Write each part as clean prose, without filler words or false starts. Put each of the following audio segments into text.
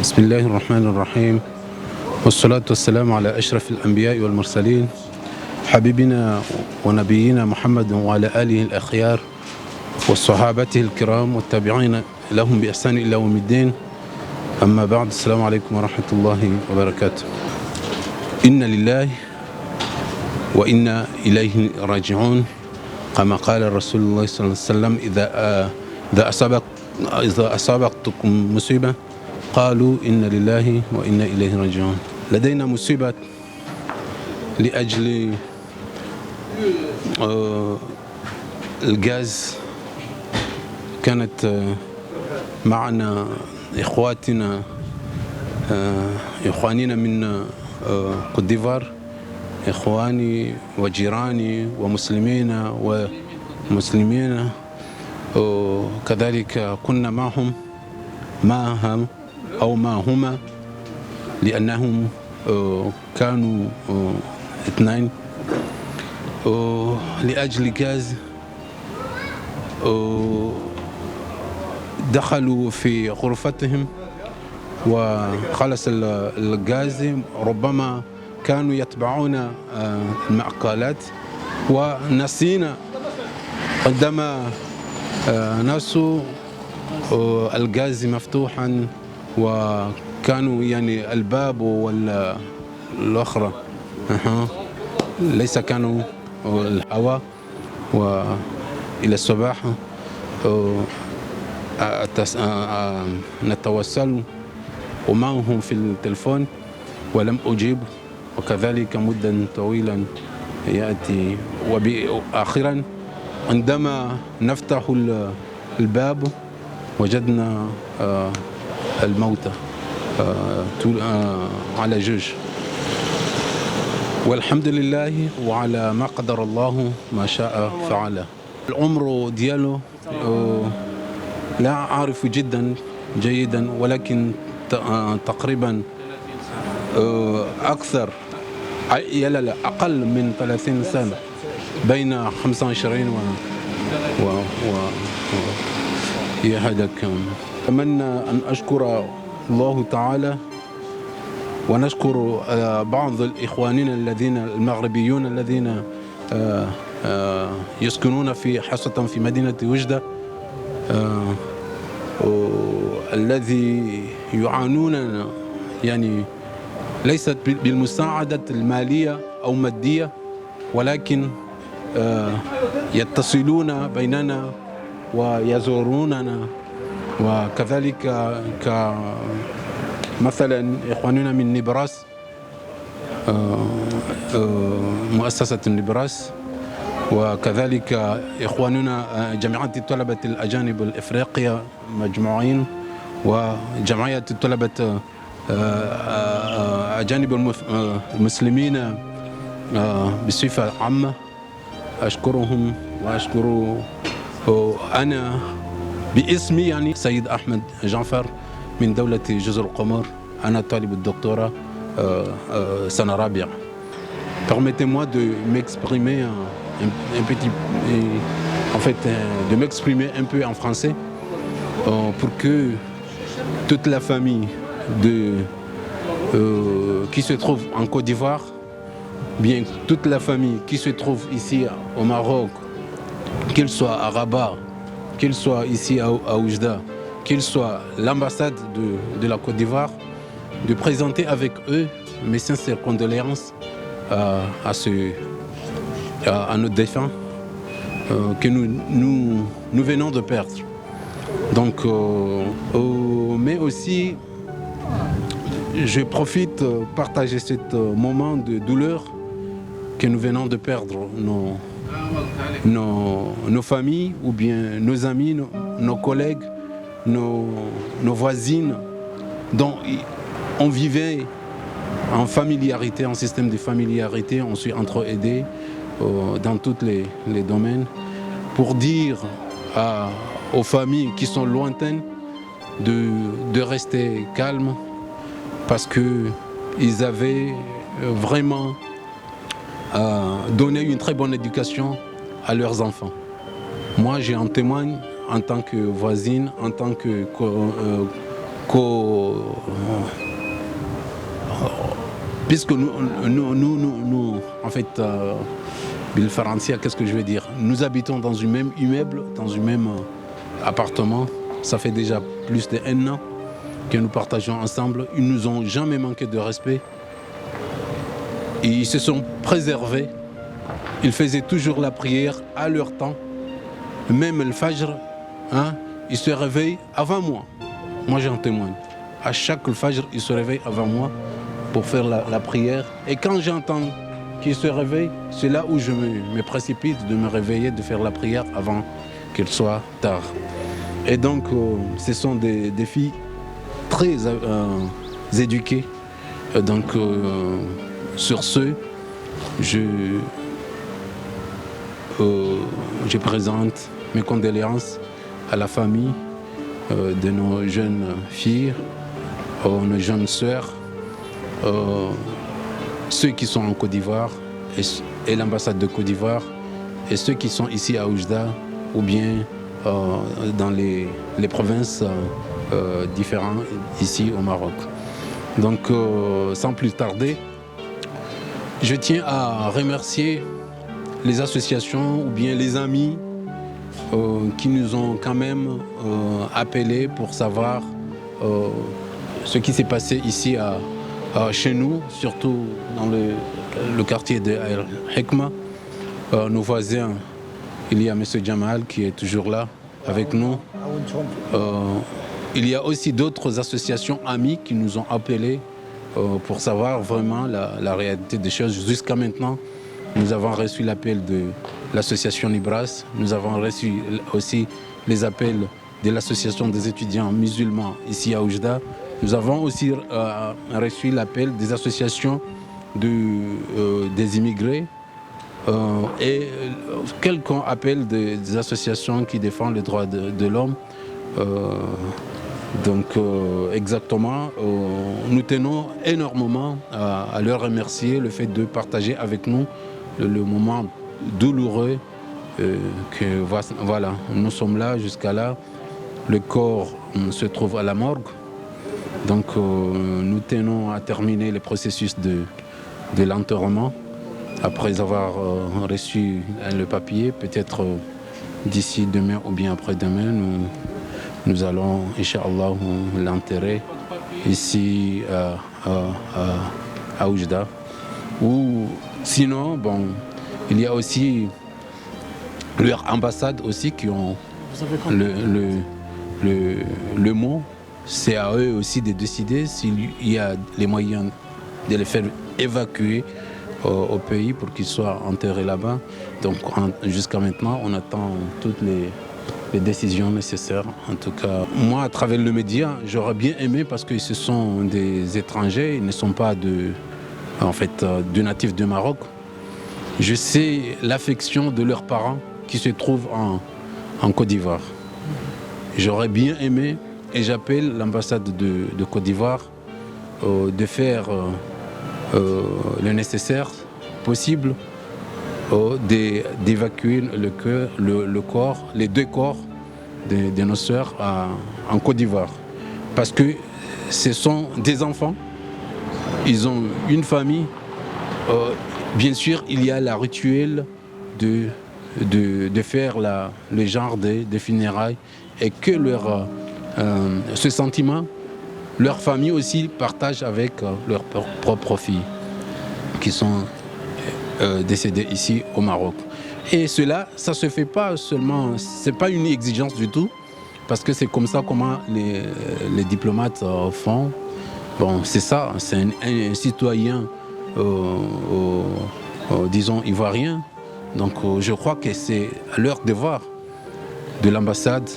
بسم الله الرحمن الرحيم، والصلاة والسلام على أشرف الأنبياء والمرسلين، حبيبنا ونبينا محمد وعلى آله الأخيار وصحابته الكرام والتابعين لهم بإحسان إلى يوم الدين. أما بعد، السلام عليكم ورحمة الله وبركاته. إن لله وإنا إليه راجعون، كما قال رسول الله صلى الله عليه وسلم: إذا أصابتكم مصيبة قالوا إن لله وإنا إليه راجعون. لدينا مصيبة لأجل الغاز. كانت معنا إخواننا من كوت ديفوار، إخواني وجيراني ومسلمين ومسلمين، وكذلك كنا معهم معهما لأنهم كانوا اثنين لأجل غاز. دخلوا في غرفتهم وخلص الغاز. ربما كانوا يتبعون المأكولات ونسينا عندما نسوا الغاز مفتوحا، وكانوا يعني الباب والأخرى ليس كانوا الهواء. وإلى الصباح نتواصل ومعهم في التلفون ولم أجيب، وكذلك مدة طويلة يأتي. وآخرا عندما نفتح الباب وجدنا الموتى على جوج، والحمد لله وعلى ما قدر الله ما شاء فعل. العمر ديالو لا أعرف جيدا، ولكن تقريبا أكثر، لا أقل من 30 سنة، بين 25 هذا كان. أتمنى أن أشكر الله تعالى ونشكر بعض إخواننا المغربيون الذين يسكنون خاصة في مدينة وجدة، الذي يعانون يعني ليست بالمساعدة المالية أو مادية، ولكن يتصلون بيننا ويزوروننا. وكذلك مثلا إخواننا من نبراس، مؤسسة نبراس، وكذلك إخواننا جمعية الطلبة الأجانب الإفريقية مجموعين، وجمعية الطلبة أجانب المسلمين بصفة عامة. أشكرهم وأشكر أنا باسمي يعني سيد أحمد جعفر من دولة جزر القمر. أنا طالب الدكتوراه سنة رابعة. Permettez-moi de m'exprimer de m'exprimer un peu en français pour que toute la famille qui se trouve en Côte d'Ivoire, bien toute la famille qui se trouve ici au Maroc, qu'il soit à Rabat, qu'il soit ici à Oujda, qu'il soit l'ambassade de la Côte d'Ivoire, de présenter avec eux mes sincères condoléances à nos défunts que nous venons de perdre. Donc, mais aussi, je profite de partager ce moment de douleur que nous venons de perdre nos familles, ou bien nos amis, nos collègues, nos voisines, dont on vivait en familiarité, en système de familiarité. On s'est entre-aidés dans tous les domaines, pour dire aux familles qui sont lointaines de rester calmes, parce qu'ils avaient vraiment donné une très bonne éducation à leurs enfants. Moi, j'en témoigne en tant que voisine, en tant que puisque nous en fait, Bill Farantia, qu'est-ce que je veux dire? Nous habitons dans un même immeuble, dans un même appartement. Ça fait déjà plus d'1 an que nous partageons ensemble. Ils ne nous ont jamais manqué de respect. Et ils se sont préservés. Ils faisaient toujours la prière à leur temps. Même le Fajr, hein, ils se réveillent avant moi. Moi, j'en témoigne. À chaque Fajr, ils se réveillent avant moi pour faire la prière. Et quand j'entends qu'ils se réveillent, c'est là où je me précipite de me réveiller, de faire la prière avant qu'il soit tard. Et donc, ce sont des filles très éduquées. Donc, sur ce, je présente mes condoléances à la famille de nos jeunes filles, nos jeunes sœurs, ceux qui sont en Côte d'Ivoire et l'ambassade de Côte d'Ivoire, et ceux qui sont ici à Oujda ou bien dans les provinces différentes ici au Maroc. Donc sans plus tarder, je tiens à remercier les associations ou bien les amis qui nous ont quand même appelés pour savoir ce qui s'est passé ici chez nous, surtout dans le quartier de Al Hikma. Nos voisins, il y a M. Jamal qui est toujours là avec nous. Il y a aussi d'autres associations amies qui nous ont appelés pour savoir vraiment la réalité des choses. Jusqu'à maintenant, nous avons reçu l'appel de l'association Libras, nous avons reçu aussi les appels de l'association des étudiants musulmans ici à Oujda. Nous avons aussi reçu l'appel des associations des immigrés et quelqu'un appelle des associations qui défendent les droits de l'homme. Donc exactement, nous tenons énormément à leur remercier le fait de partager avec nous le moment douloureux que voilà, nous sommes là jusqu'à là. Le corps se trouve à la morgue. Donc nous tenons à terminer le processus de l'enterrement après avoir reçu le papier. Peut-être d'ici demain ou bien après-demain, nous allons, Inch'Allah, l'enterrer ici à Oujda. Ou sinon, bon, il y a aussi leur ambassade aussi qui ont le mot. C'est à eux aussi de décider s'il y a les moyens de les faire évacuer au pays pour qu'ils soient enterrés là-bas. Donc jusqu'à maintenant, on attend toutes les décisions nécessaires. En tout cas, moi, à travers le média, j'aurais bien aimé, parce que ce sont des étrangers, ils ne sont pas de natifs du Maroc. Je sais l'affection de leurs parents qui se trouvent en Côte d'Ivoire. J'aurais bien aimé, et j'appelle l'ambassade de Côte d'Ivoire de faire le nécessaire possible d'évacuer le corps, les 2 corps de nos sœurs en Côte d'Ivoire. Parce que ce sont des enfants, ils ont une famille. Bien sûr, il y a la rituel de faire le genre de funérailles, et que ce sentiment, leur famille aussi partage avec leurs propres filles qui sont décédées ici au Maroc. Et cela, ça se fait pas seulement, c'est pas une exigence du tout, parce que c'est comme ça comment les diplomates font. Bon, c'est ça, c'est un citoyen, disons, ivoirien. Donc je crois que c'est leur devoir de l'ambassade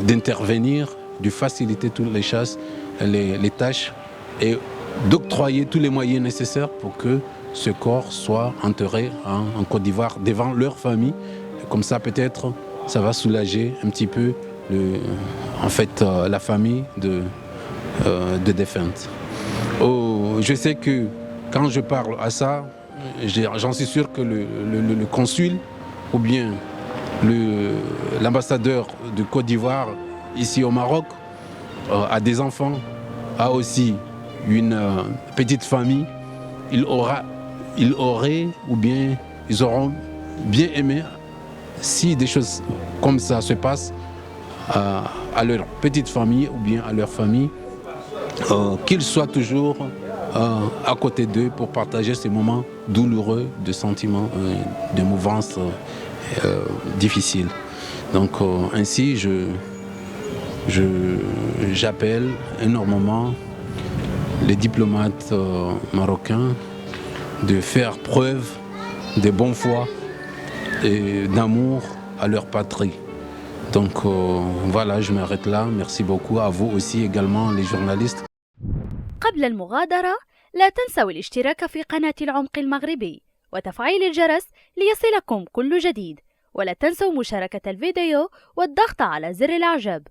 d'intervenir, de faciliter toutes les tâches et d'octroyer tous les moyens nécessaires pour que ce corps soit enterré en Côte d'Ivoire devant leur famille. Comme ça, peut-être, ça va soulager un petit peu la famille de défunte. Je sais que quand je parle à ça, j'en suis sûr que le consul ou bien l'ambassadeur de Côte d'Ivoire ici au Maroc a des enfants, a aussi une petite famille, il aurait ou bien ils auront bien aimé si des choses comme ça se passent à leur petite famille ou bien à leur famille, qu'ils soient toujours à côté d'eux pour partager ces moments douloureux, de sentiments, de mouvances difficiles. Donc ainsi, j'appelle énormément les diplomates marocains de faire preuve de bonne foi et d'amour à leur patrie. Donc voilà, je m'arrête là. Merci beaucoup à vous aussi également les journalistes. قبل المغادرة لا تنسوا الاشتراك في قناة العمق المغربي وتفعيل الجرس ليصلكم كل جديد، ولا تنسوا مشاركة الفيديو والضغط على زر الإعجاب.